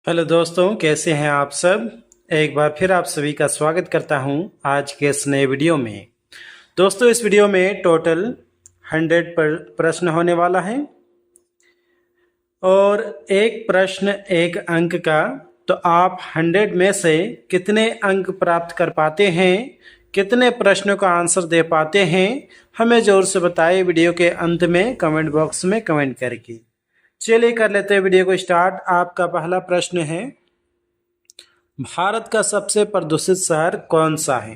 Hello दोस्तों, कैसे हैं आप सब। एक बार फिर आप सभी का स्वागत करता हूं आज के इस नए वीडियो में। दोस्तों, इस वीडियो में टोटल 100 पर प्रश्न होने वाला है और एक प्रश्न एक अंक का। तो आप 100 में से कितने अंक प्राप्त कर पाते हैं, कितने प्रश्नों का आंसर दे पाते हैं, हमें जोर से बताइए वीडियो के अंत में कमेंट बॉक्स में कमेंट करके। चलिए कर लेते हैं वीडियो को स्टार्ट। आपका पहला प्रश्न है, भारत का सबसे प्रदूषित शहर कौन सा है।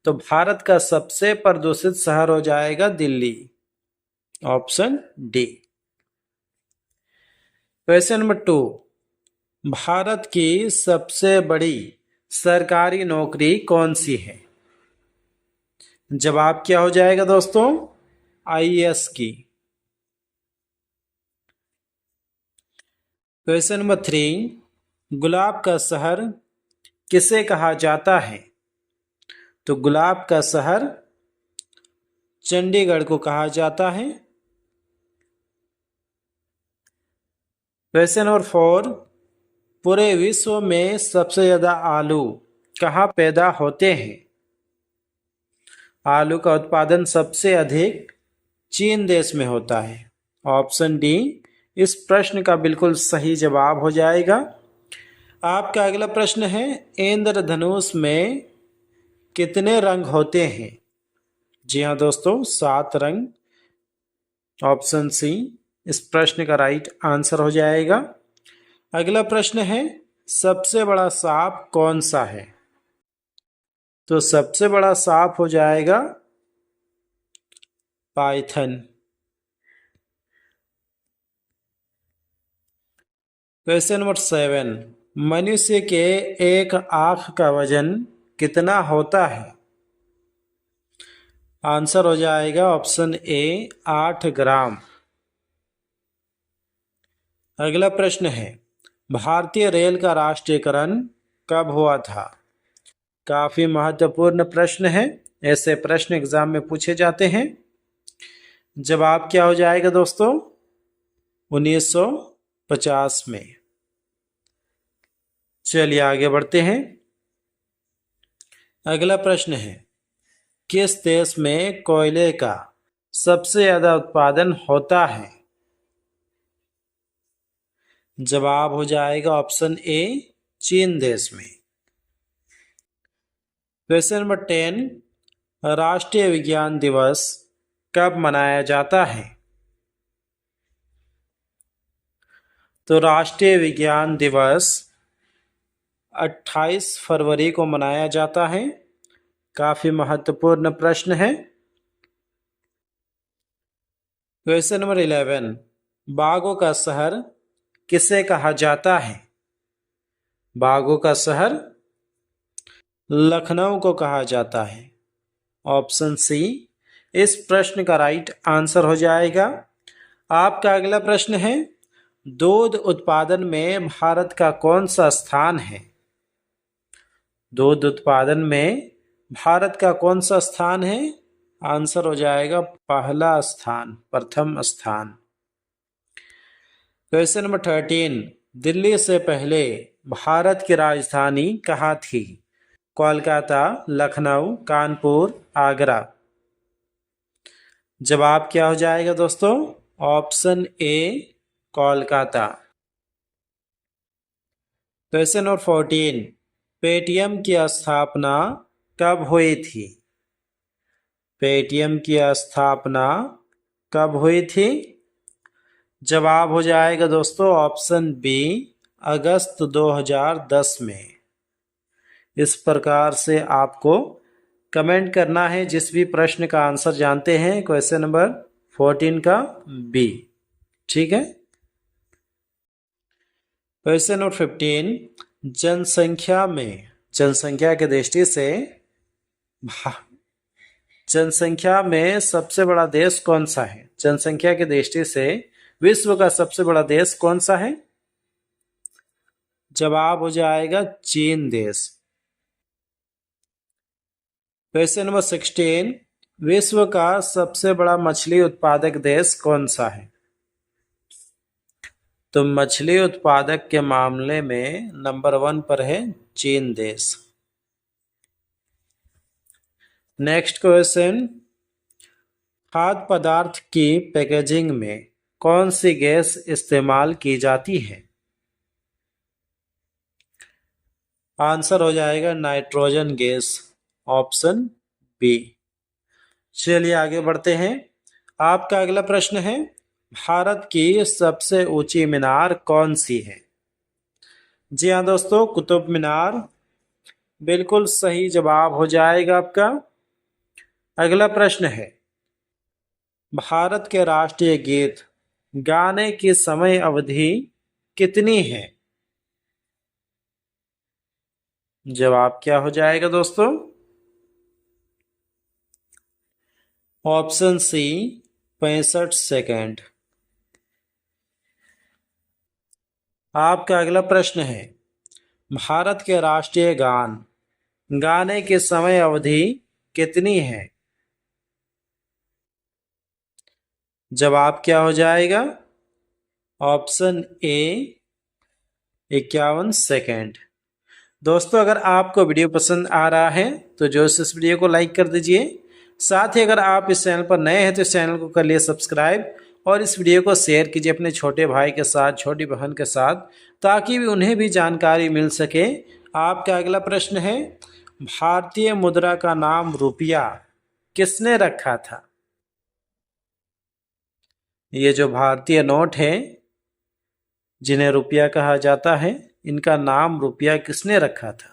तो भारत का सबसे प्रदूषित शहर हो जाएगा Delhi, option D. Question number 2, Bharat की सबसे बड़ी सरकारी नौकरी कौन सी है। जवाब क्या हो जाएगा दोस्तों, आईएएस की। क्वेश्चन नंबर 3, गुलाब का शहर किसे कहा जाता है। तो गुलाब का शहर चंडीगढ़ को कहा जाता है। क्वेश्चन नंबर 4, पूरे विश्व में सबसे ज्यादा आलू कहाँ पैदा होते हैं। आलू का उत्पादन सबसे अधिक चीन देश में होता है, ऑप्शन डी इस प्रश्न का बिल्कुल सही जवाब हो जाएगा। आपका अगला प्रश्न है, इंद्रधनुष में कितने रंग होते हैं। जी हाँ दोस्तों, 7 रंग, ऑप्शन सी इस प्रश्न का राइट आंसर हो जाएगा। अगला प्रश्न है, सबसे बड़ा सांप कौन सा है। तो सबसे बड़ा सांप हो जाएगा पाइथन। क्वेश्चन नंबर 7, मनुष्य के एक आंख का वजन कितना होता है। आंसर हो जाएगा ऑप्शन ए 8 ग्राम। अगला प्रश्न है, भारतीय रेल का राष्ट्रीयकरण कब हुआ था। काफी महत्वपूर्ण प्रश्न है, ऐसे प्रश्न एग्जाम में पूछे जाते हैं। जवाब क्या हो जाएगा दोस्तों, 1950 में। चलिए आगे बढ़ते हैं। अगला प्रश्न है, किस देश में कोयले का सबसे ज्यादा उत्पादन होता है। जवाब हो जाएगा ऑप्शन ए चीन देश में। क्वेश्चन नंबर 10, राष्ट्रीय विज्ञान दिवस कब मनाया जाता है। तो राष्ट्रीय विज्ञान दिवस 28 फरवरी को मनाया जाता है। काफी महत्वपूर्ण प्रश्न है। क्वेश्चन नंबर 11, बाघों का शहर किसे कहा जाता है। बाघों का शहर लखनऊ को कहा जाता है, ऑप्शन सी इस प्रश्न का राइट आंसर हो जाएगा। आपका अगला प्रश्न है, दूध उत्पादन में भारत का कौन सा स्थान है। दूध उत्पादन में भारत का कौन सा स्थान है। आंसर हो जाएगा पहला स्थान, प्रथम स्थान। क्वेश्चन नंबर 13, दिल्ली से पहले भारत की राजधानी कहाँ थी। कोलकाता, लखनऊ, कानपुर, आगरा। जवाब क्या हो जाएगा दोस्तों, option A Kolkata. Question number 14, Paytm की स्थापना कब हुई थी। पेटीएम की स्थापना कब हुई थी। जवाब हो जाएगा दोस्तों ऑप्शन बी अगस्त 2010 में। इस प्रकार से आपको कमेंट करना है जिस भी प्रश्न का आंसर जानते हैं। क्वेश्चन नंबर 14 का बी, ठीक है। क्वेश्चन नंबर 15, जनसंख्या की दृष्टि से जनसंख्या में सबसे बड़ा देश कौन सा है। जनसंख्या की दृष्टि से विश्व का सबसे बड़ा देश कौन सा है। जवाब हो जाएगा चीन देश। क्वेश्चन नंबर 16, विश्व का सबसे बड़ा मछली उत्पादक देश कौन सा है। तो मछली उत्पादक के मामले में नंबर 1 पर है चीन देश। नेक्स्ट क्वेश्चन, खाद्य पदार्थ की पैकेजिंग में कौन सी गैस इस्तेमाल की जाती है? आंसर हो जाएगा नाइट्रोजन गैस, ऑप्शन बी। चलिए आगे बढ़ते हैं। आपका अगला प्रश्न है, भारत की सबसे ऊंची मीनार कौन सी है? जी हाँ दोस्तों, कुतुब मीनार बिल्कुल सही जवाब हो जाएगा आपका। अगला प्रश्न है, भारत के राष्ट्रीय गीत गाने की समय अवधि कितनी है? जवाब क्या हो जाएगा दोस्तों? Option C 65 second. आपका अगला प्रश्न है, भारत के राष्ट्रीय गान गाने की समय अवधि कितनी है? जवाब क्या हो जाएगा? Option A 51 second. दोस्तों अगर आपको वीडियो पसंद आ रहा है तो जो इस वीडियो को लाइक कर दीजिए। साथ ही अगर आप इस चैनल पर नए हैं तो इस चैनल को कर लिए सब्सक्राइब और इस वीडियो को शेयर कीजिए अपने छोटे भाई के साथ, छोटी बहन के साथ, ताकि भी उन्हें भी जानकारी मिल सके। आपका अगला प्रश्न है, भारतीय मुद्रा का नाम रुपया किसने रखा था? ये जो भारतीय नोट है जिन्हें रुपया कहा जाता है, इनका नाम रुपया किसने रखा था?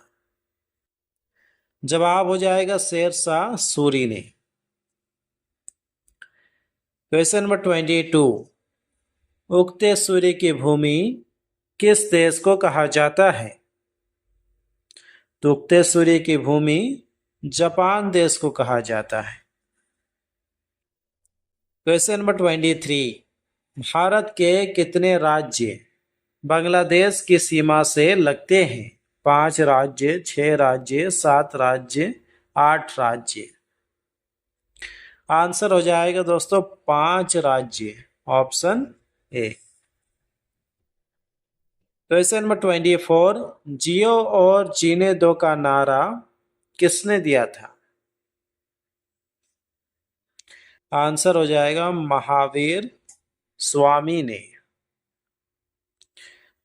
जवाब हो जाएगा शेरशाह सूरी ने। क्वेश्चन नंबर 22, उगते सूर्य की भूमि किस देश को कहा जाता है? तो उगते सूर्य की भूमि जापान देश को कहा जाता है। क्वेश्चन नंबर 23, भारत के कितने राज्य बांग्लादेश की सीमा से लगते हैं? 5 राज्य, 6 राज्य, 7 राज्य, 8 राज्य। आंसर हो जाएगा दोस्तों 5 राज्य, ऑप्शन ए। क्वेश्चन नंबर 24, जियो और जीने दो का नारा किसने दिया था? आंसर हो जाएगा महावीर स्वामी ने।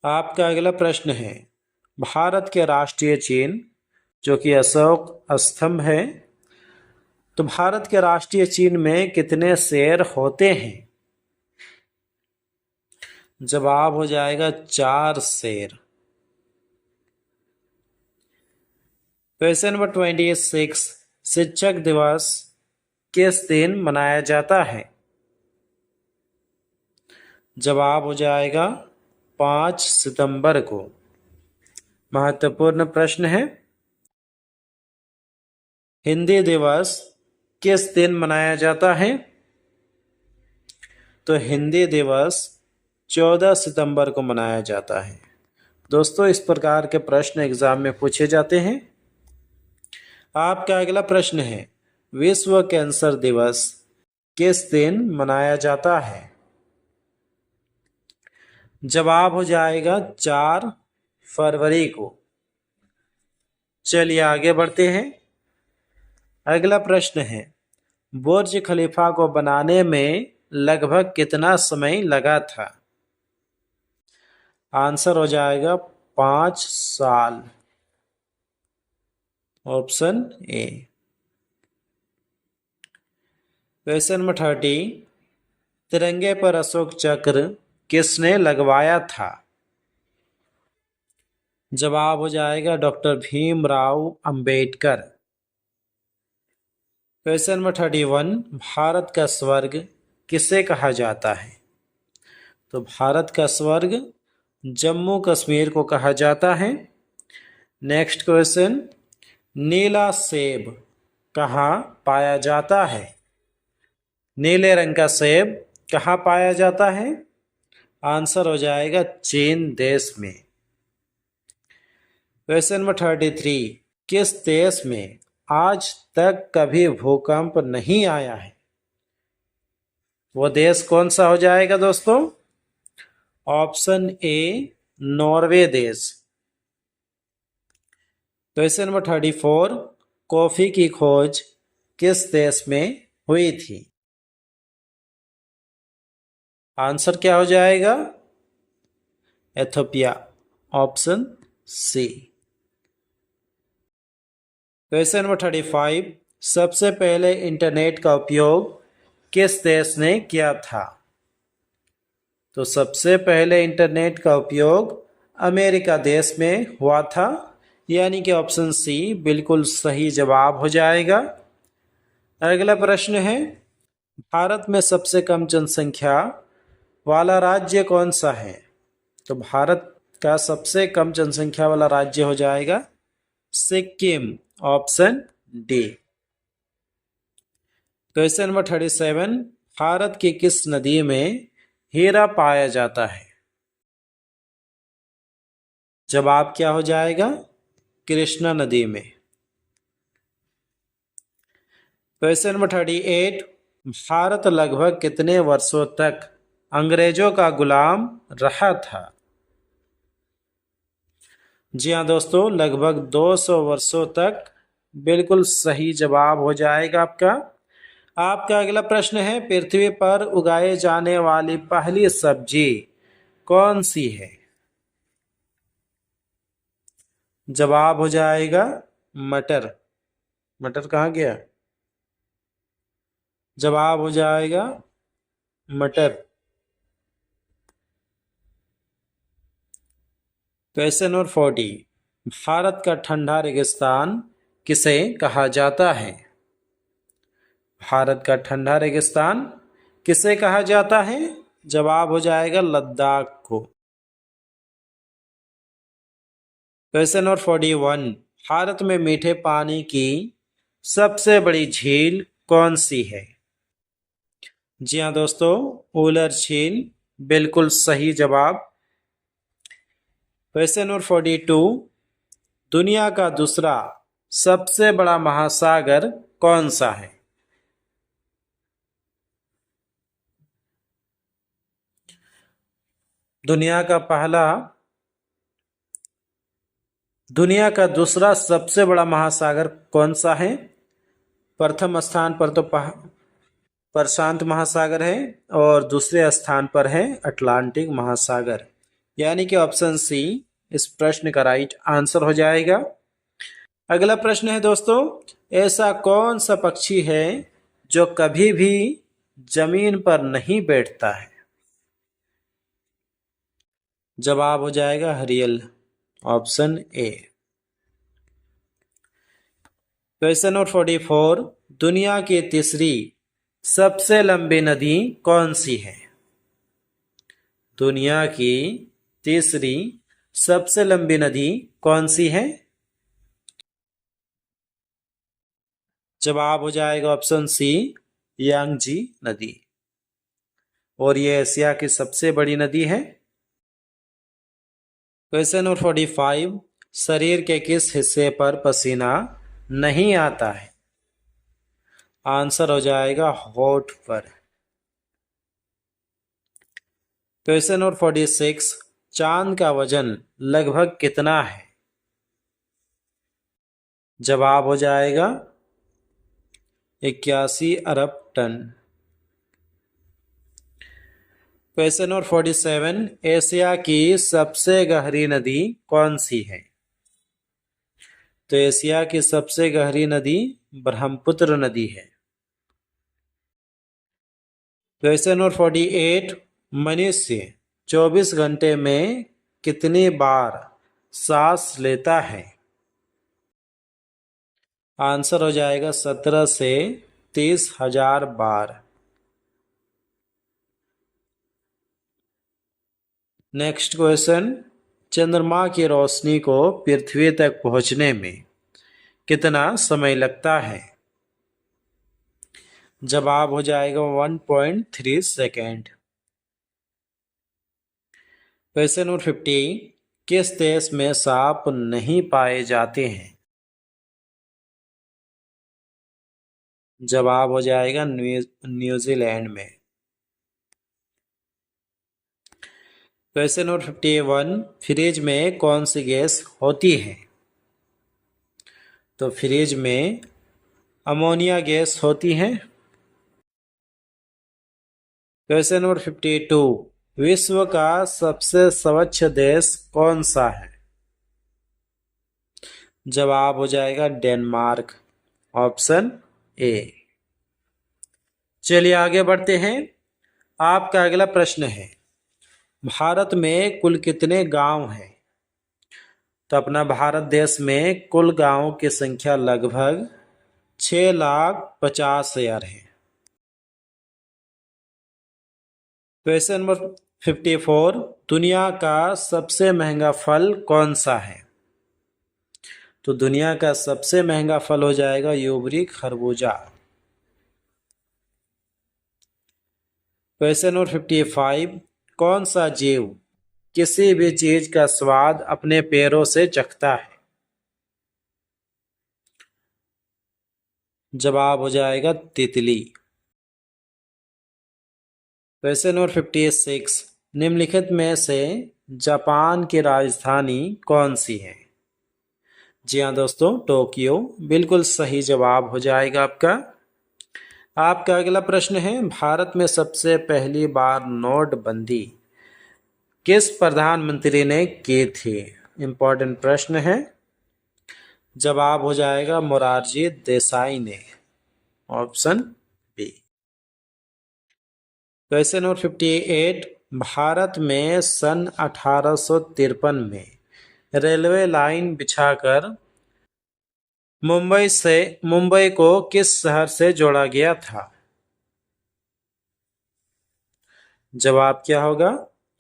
आपका अगला प्रश्न है, भारत के राष्ट्रीय चिन्ह जो कि अशोक स्तंभ है, तो भारत के राष्ट्रीय चिन्ह में कितने शेर होते हैं? जवाब हो जाएगा 4 शेर। क्वेश्चन नंबर 26, शिक्षक दिवस किस दिन मनाया जाता है? जवाब हो जाएगा 5 सितंबर को। महत्वपूर्ण प्रश्न है, हिंदी दिवस किस दिन मनाया जाता है? तो हिंदी दिवस 14 सितंबर को मनाया जाता है। दोस्तों इस प्रकार के प्रश्न एग्जाम में पूछे जाते हैं। आपका अगला प्रश्न है, विश्व कैंसर दिवस किस दिन मनाया जाता है? जवाब हो जाएगा 4 फरवरी को। चलिए आगे बढ़ते हैं। अगला प्रश्न है, बुर्ज खलीफा को बनाने में लगभग कितना समय लगा था? आंसर हो जाएगा 5 साल, ऑप्शन ए। क्वेश्चन नंबर 30, तिरंगे पर अशोक चक्र किसने लगवाया था? जवाब हो जाएगा doctor Bhimrao Ambedkar. Question number 31, Bharat का स्वर्ग किसे कहा जाता है? तो भारत का स्वर्ग जम्मू कश्मीर को कहा जाता है। नेक्स्ट क्वेश्चन, नीला सेब कहाँ पाया जाता है? नीले रंग का सेब कहाँ पाया जाता है? आंसर हो जाएगा चीन देश में। क्वेश्चन नंबर 33, किस देश में आज तक कभी भूकंप नहीं आया है? वो देश कौन सा हो जाएगा दोस्तों? ऑप्शन ए नॉर्वे देश। क्वेश्चन नंबर 34, कॉफी की खोज किस देश में हुई थी? आंसर क्या हो जाएगा? Ethiopia, option C. Question number 35, सबसे पहले इंटरनेट का उपयोग किस देश ने किया था? तो सबसे पहले इंटरनेट का उपयोग अमेरिका देश में हुआ था, यानी कि ऑप्शन सी बिल्कुल सही जवाब हो जाएगा। अगला प्रश्न है, भारत में सबसे कम जनसंख्या वाला राज्य कौन सा है? तो भारत का सबसे कम जनसंख्या वाला राज्य हो जाएगा Sikkim, option D. Question number 37, Bharat की किस नदी में हीरा पाया जाता है? जवाब क्या हो जाएगा? कृष्णा नदी में। क्वेश्चन नंबर 38, भारत लगभग कितने वर्षों तक अंग्रेजों का गुलाम रहा था? जी हाँ दोस्तों, लगभग 200 वर्षों तक। बिल्कुल सही जवाब हो जाएगा आपका। आपका अगला प्रश्न है, पृथ्वी पर उगाए जाने वाली पहली सब्जी कौन सी है? जवाब हो जाएगा मटर। मटर कहाँ गया? जवाब हो जाएगा मटर। क्वेश्चन नंबर 40, भारत का ठंडा रेगिस्तान किसे कहा जाता है? भारत का ठंडा रेगिस्तान किसे कहा जाता है? जवाब हो जाएगा लद्दाख को। क्वेश्चन नंबर 41, भारत में मीठे पानी की सबसे बड़ी झील कौन सी है? जी हाँ दोस्तों, उलर झील, बिल्कुल सही जवाब। क्वेश्चन नंबर 42, दुनिया का दूसरा सबसे बड़ा महासागर कौन सा है? दुनिया का दूसरा सबसे बड़ा महासागर कौन सा है? प्रथम स्थान पर तो प्रशांत महासागर है और दूसरे स्थान पर है अटलांटिक महासागर, यानी कि ऑप्शन सी इस प्रश्न का राइट आंसर हो जाएगा। अगला प्रश्न है दोस्तों, ऐसा कौन सा पक्षी है जो कभी भी जमीन पर नहीं बैठता है? जवाब हो जाएगा हरियल, ऑप्शन ए। क्वेश्चन नंबर 44, दुनिया की तीसरी सबसे लंबी नदी कौन सी है? दुनिया की तीसरी सबसे लंबी नदी कौन सी है? जवाब हो जाएगा ऑप्शन सी यांगजी नदी, और ये एशिया की सबसे बड़ी नदी है। क्वेश्चन नंबर 45, शरीर के किस हिस्से पर पसीना नहीं आता है? आंसर हो जाएगा होठ पर। क्वेश्चन नंबर 46, चांद का वजन लगभग कितना है? जवाब हो जाएगा 81 अरब टन। क्वेश्चन नंबर 47, एशिया की सबसे गहरी नदी कौन सी है? तो एशिया की सबसे गहरी नदी ब्रह्मपुत्र नदी है। क्वेश्चन नंबर 48, मनुष्य 24 घंटे में कितनी बार सांस लेता है? आंसर हो जाएगा 17 से 30,000 बार। नेक्स्ट क्वेश्चन, चंद्रमा की रोशनी को पृथ्वी तक पहुंचने में कितना समय लगता है? जवाब हो जाएगा 1.3 सेकेंड। क्वेश्चन नंबर 50, किस देश में सांप नहीं पाए जाते हैं? जवाब हो जाएगा न्यूजीलैंड में। क्वेश्चन नंबर 51, फ्रिज में कौन सी गैस होती है? तो फ्रिज में अमोनिया गैस होती है। क्वेश्चन नंबर 52, विश्व का सबसे स्वच्छ देश कौन सा है? जवाब हो जाएगा डेनमार्क, ऑप्शन ए। चलिए आगे बढ़ते हैं। आपका अगला प्रश्न है, भारत में कुल कितने गांव हैं? तो अपना भारत देश में कुल गांवों की संख्या लगभग 6,50,000 है। क्वेश्चन नंबर 54, दुनिया का सबसे महंगा फल कौन सा है? तो दुनिया का सबसे महंगा फल हो जाएगा यूबरी खरबूजा। क्वेश्चन नंबर 55, कौन सा जीव किसी भी चीज का स्वाद अपने पैरों से चखता है? जवाब हो जाएगा तितली। क्वेश्चन नंबर 56, निम्नलिखित में से जापान की राजधानी कौन सी है? जी हाँ दोस्तों, टोक्यो बिल्कुल सही जवाब हो जाएगा आपका। आपका अगला प्रश्न है, भारत में सबसे पहली बार नोटबंदी किस प्रधानमंत्री ने की थी? इंपॉर्टेंट प्रश्न है। जवाब हो जाएगा मोरारजी देसाई ने, option B. Question number 58, Bharat में सन 1853 में रेलवे लाइन बिछाकर मुंबई को किस शहर से जोड़ा गया था? जवाब क्या होगा?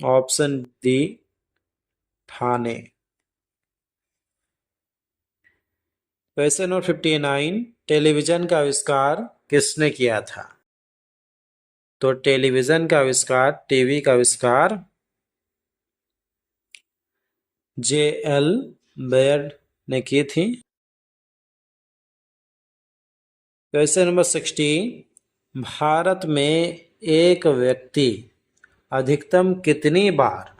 Option D, Thane. Question number 59, television का आविष्कार किसने किया था? तो टेलीविजन का आविष्कार, टीवी का आविष्कार जे.एल. बेयर ने की थी। क्वेश्चन नंबर 60, भारत में एक व्यक्ति अधिकतम कितनी बार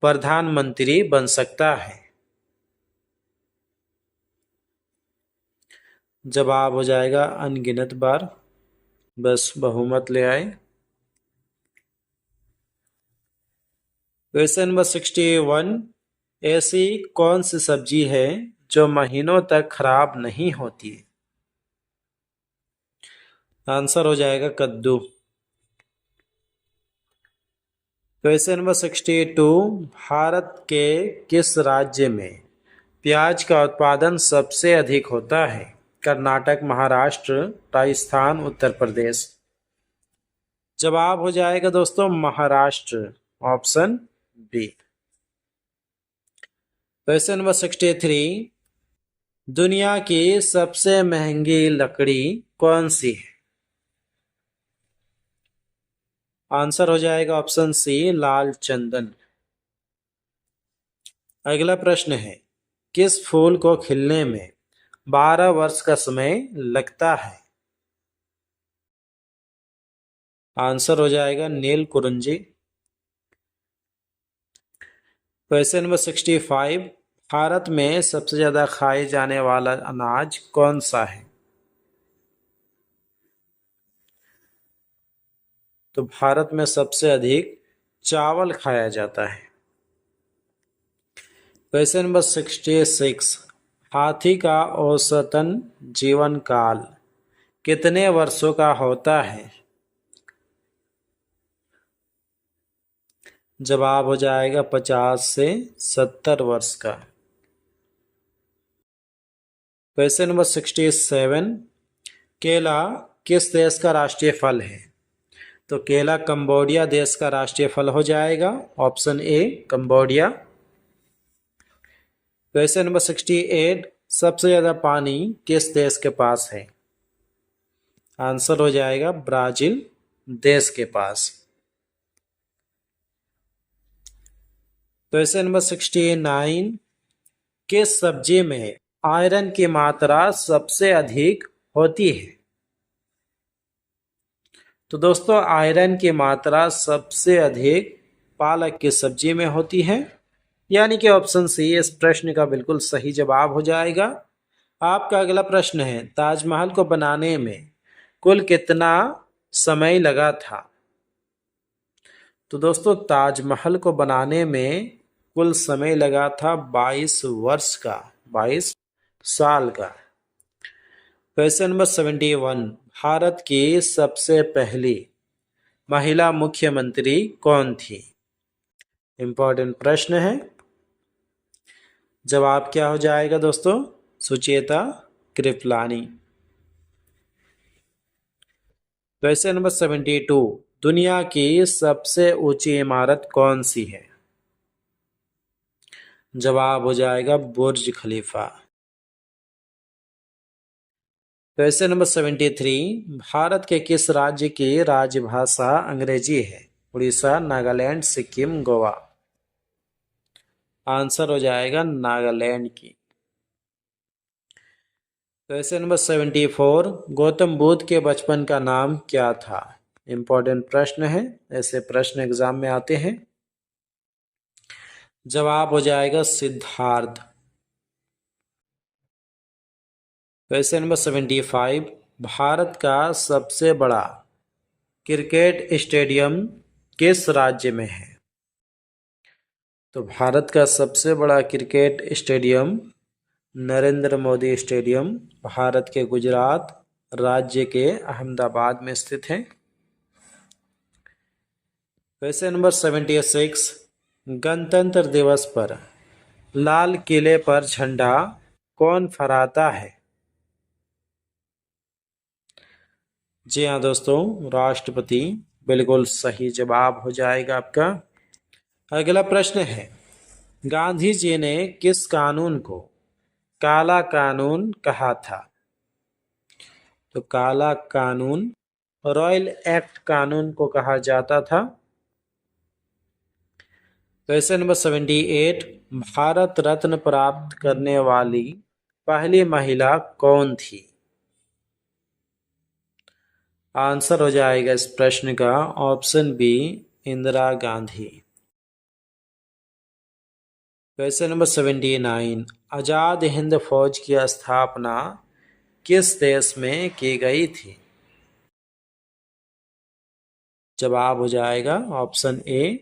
प्रधानमंत्री बन सकता है? जवाब हो जाएगा अनगिनत बार, बस बहुमत ले आए। क्वेश्चन नंबर 61, ऐसी कौन सी सब्जी है जो महीनों तक खराब नहीं होती? आंसर हो जाएगा कद्दू। क्वेश्चन नंबर 62, भारत के किस राज्य में प्याज का उत्पादन सबसे अधिक होता है? कर्नाटक, महाराष्ट्र, राजस्थान, उत्तर प्रदेश। जवाब हो जाएगा दोस्तों Maharashtra, option B. Question number 63, दुनिया की सबसे महंगी लकड़ी कौन सी है? आंसर हो जाएगा ऑप्शन सी, लाल चंदन। अगला प्रश्न है, किस फूल को खिलने में 12 वर्ष का समय लगता है? आंसर हो जाएगा नील कुरुंजी। क्वेश्चन नंबर 65, भारत में सबसे ज्यादा खाए जाने वाला अनाज कौन सा है? तो भारत में सबसे अधिक चावल खाया जाता है। क्वेश्चन नंबर 66, हाथी का औसतन जीवन काल कितने वर्षों का होता है? जवाब हो जाएगा 50 से 70 वर्ष का। क्वेश्चन नंबर 67, केला किस देश का राष्ट्रीय फल है? तो केला कंबोडिया देश का राष्ट्रीय फल हो जाएगा, option A, Cambodia. Question number 68, सबसे ज्यादा पानी किस देश के पास है? आंसर हो जाएगा ब्राजील देश के पास। क्वेश्चन नंबर 69, किस सब्जी में आयरन की मात्रा सबसे अधिक होती है? तो दोस्तों आयरन की मात्रा सबसे अधिक पालक की सब्जी में होती है? यानी कि ऑप्शन सी इस प्रश्न का बिल्कुल सही जवाब हो जाएगा। आपका अगला प्रश्न है, ताजमहल को बनाने में कुल कितना समय लगा था? तो दोस्तों, ताजमहल को बनाने में कुल समय लगा था 22 वर्ष का, 22 साल का। क्वेश्चन नंबर 71, भारत की सबसे पहली महिला मुख्यमंत्री कौन थी? इंपॉर्टेंट प्रश्न है। जवाब क्या हो जाएगा दोस्तों? सुचेता कृपलानी। क्वेश्चन नंबर 72, दुनिया की सबसे ऊंची इमारत कौन सी है? जवाब हो जाएगा बुर्ज खलीफा। क्वेश्चन नंबर 73, भारत के किस राज्य की राजभाषा अंग्रेजी है? उड़ीसा, नागालैंड, सिक्किम, गोवा। आंसर हो जाएगा नागालैंड की। क्वेश्चन नंबर 74, गौतम बुद्ध के बचपन का नाम क्या था? इंपॉर्टेंट प्रश्न है, ऐसे प्रश्न एग्जाम में आते हैं। जवाब हो जाएगा सिद्धार्थ। क्वेश्चन नंबर 75, भारत का सबसे बड़ा क्रिकेट स्टेडियम किस राज्य में है? तो भारत का सबसे बड़ा cricket stadium Narendra Modi stadium Bharat के गुजरात राज्य के अहमदाबाद में स्थित है। क्वेश्चन नंबर 76, गणतंत्र दिवस पर लाल किले पर झंडा कौन फहराता है? जी हाँ दोस्तों, राष्ट्रपति। बिल्कुल सही जवाब हो जाएगा आपका। अगला प्रश्न है, गांधी जी ने किस कानून को काला कानून कहा था? तो काला कानून रॉयल एक्ट कानून को कहा जाता था। क्वेश्चन नंबर 78, भारत रत्न प्राप्त करने वाली पहली महिला कौन थी? आंसर हो जाएगा इस प्रश्न का option B, Indira Gandhi. Question number 79, Azad Hind Fauj की स्थापना किस देश में की गई थी? जवाब हो जाएगा ऑप्शन ए,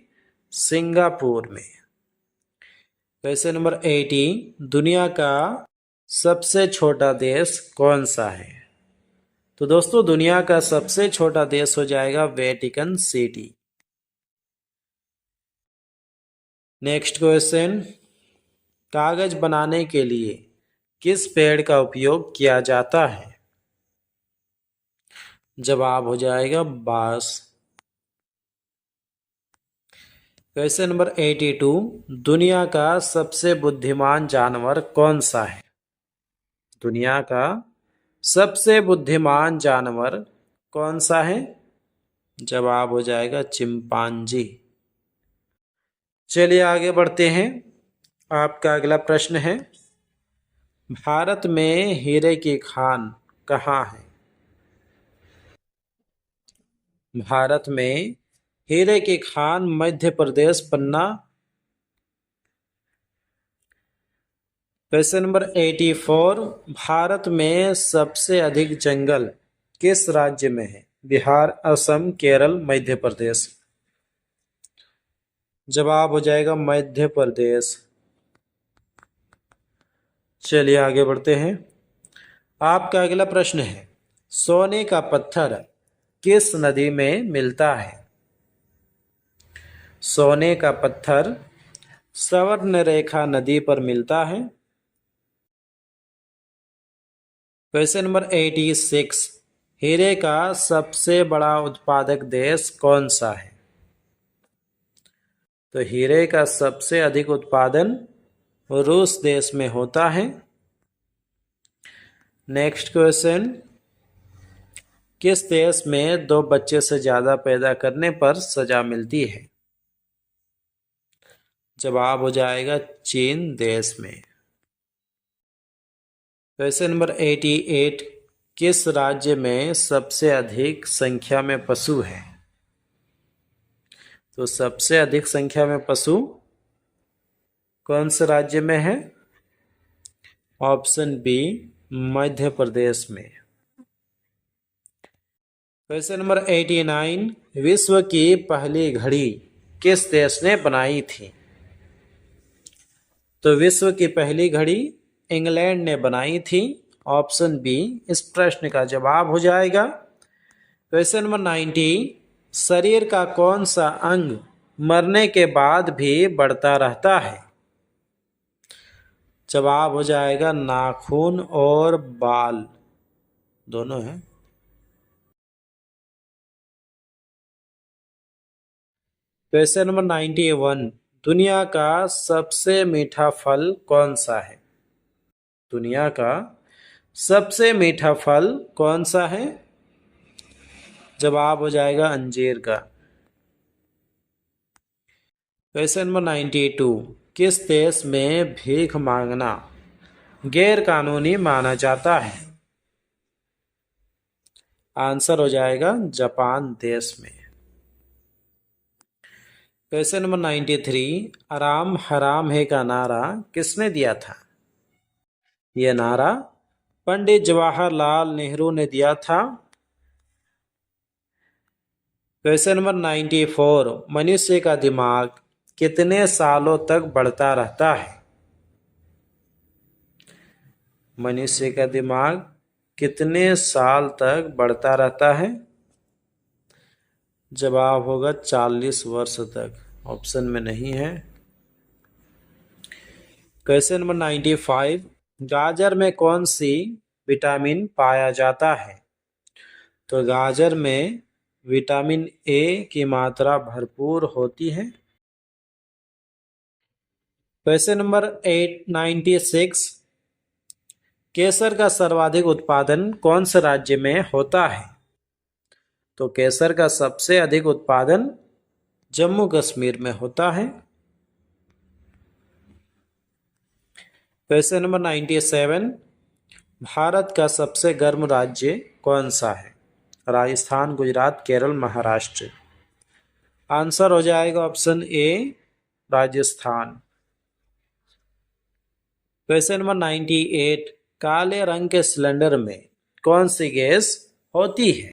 सिंगापुर में। क्वेश्चन नंबर 80, दुनिया का सबसे छोटा देश कौन सा है? तो दोस्तों, दुनिया का सबसे छोटा देश हो जाएगा वेटिकन सिटी। नेक्स्ट क्वेश्चन, कागज बनाने के लिए किस पेड़ का उपयोग किया जाता है? जवाब हो जाएगा बांस। क्वेश्चन नंबर 82, दुनिया का सबसे बुद्धिमान जानवर कौन सा है? दुनिया का सबसे बुद्धिमान जानवर कौन सा है? जवाब हो जाएगा चिंपांजी। चलिए आगे बढ़ते हैं। आपका अगला प्रश्न है, भारत में हीरे की खान कहाँ है? भारत में हीरे की खान मध्य प्रदेश, पन्ना। क्वेश्चन नंबर 84, भारत में सबसे अधिक जंगल किस राज्य में है? बिहार, असम, केरल, मध्य प्रदेश। जवाब हो जाएगा मध्य प्रदेश। चलिए आगे बढ़ते हैं। आपका अगला प्रश्न है, सोने का पत्थर किस नदी में मिलता है? सोने का पत्थर स्वर्णरेखा नदी पर मिलता है। क्वेश्चन नंबर 86, हीरे का सबसे बड़ा उत्पादक देश कौन सा है? तो हीरे का सबसे अधिक उत्पादन रूस देश में होता है। नेक्स्ट क्वेश्चन, किस देश में 2 बच्चे से ज्यादा पैदा करने पर सजा मिलती है? जवाब हो जाएगा चीन देश में। क्वेश्चन नंबर 88, किस राज्य में सबसे अधिक संख्या में पशु हैं? तो सबसे अधिक संख्या में पशु कौन से राज्य में है? ऑप्शन बी, मध्य प्रदेश में। क्वेश्चन नंबर 89, विश्व की पहली घड़ी किस देश ने बनाई थी? तो विश्व की पहली घड़ी इंग्लैंड ने बनाई थी। ऑप्शन बी इस प्रश्न का जवाब हो जाएगा। क्वेश्चन नंबर 90, शरीर का कौन सा अंग मरने के बाद भी बढ़ता रहता है? जवाब हो जाएगा नाखून और बाल, दोनों हैं। क्वेश्चन नंबर 91, दुनिया का सबसे मीठा फल कौन सा है? दुनिया का सबसे मीठा फल कौन सा है? जवाब हो जाएगा अंजीर का। क्वेश्चन नंबर 92, किस देश में भीख मांगना गैर कानूनी माना जाता है? आंसर हो जाएगा जापान देश में। क्वेश्चन नंबर 93, आराम हराम है का नारा किसने दिया था? यह नारा पंडित जवाहरलाल नेहरू ने दिया था। क्वेश्चन नंबर 94, मनुष्य का दिमाग कितने सालों तक बढ़ता रहता है? मनुष्य का दिमाग कितने साल तक बढ़ता रहता है? जवाब होगा 40 वर्ष तक, ऑप्शन में नहीं है। क्वेश्चन नंबर 95, गाजर में कौन सी विटामिन पाया जाता है? तो गाजर में विटामिन ए की मात्रा भरपूर होती है। क्वेश्चन नंबर 96, केसर का सर्वाधिक उत्पादन कौन से राज्य में होता है? तो केसर का सबसे अधिक उत्पादन जम्मू कश्मीर में होता है। क्वेश्चन नंबर 97, भारत का सबसे गर्म राज्य कौन सा है? राजस्थान, गुजरात, केरल, महाराष्ट्र। आंसर हो जाएगा option A, Rajasthan. Question number 98, काले रंग के सिलेंडर में कौन सी गैस होती है?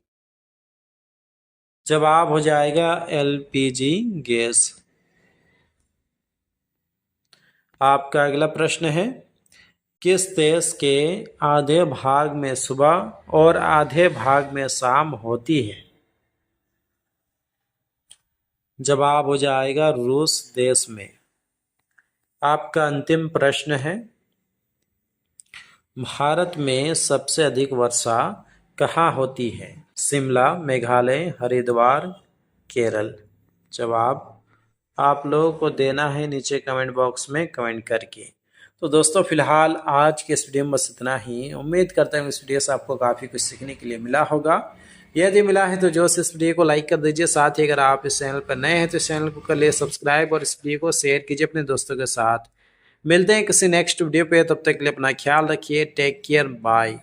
जवाब हो जाएगा एलपीजी गैस। आपका अगला प्रश्न है, किस देश के आधे भाग में सुबह और आधे भाग में शाम होती है? जवाब हो जाएगा रूस देश में। आपका अंतिम प्रश्न है, भारत में सबसे अधिक वर्षा कहाँ होती है? शिमला, मेघालय, हरिद्वार, केरल। जवाब आप लोगों को देना है नीचे कमेंट बॉक्स में कमेंट करके। तो दोस्तों फिलहाल आज के इस वीडियो में बस इतना ही। उम्मीद करता हूँ इस वीडियो से आपको काफ़ी कुछ सीखने के लिए मिला होगा। यदि मिला है तो जो इस वीडियो को लाइक कर दीजिए। साथ ही अगर आप इस चैनल पर नए हैं तो इस चैनल को कर लिए सब्सक्राइब और इस वीडियो को शेयर कीजिए अपने दोस्तों के साथ। मिलते हैं किसी नेक्स्ट वीडियो पे, तब तक के लिए अपना ख्याल रखिए। Take care, bye.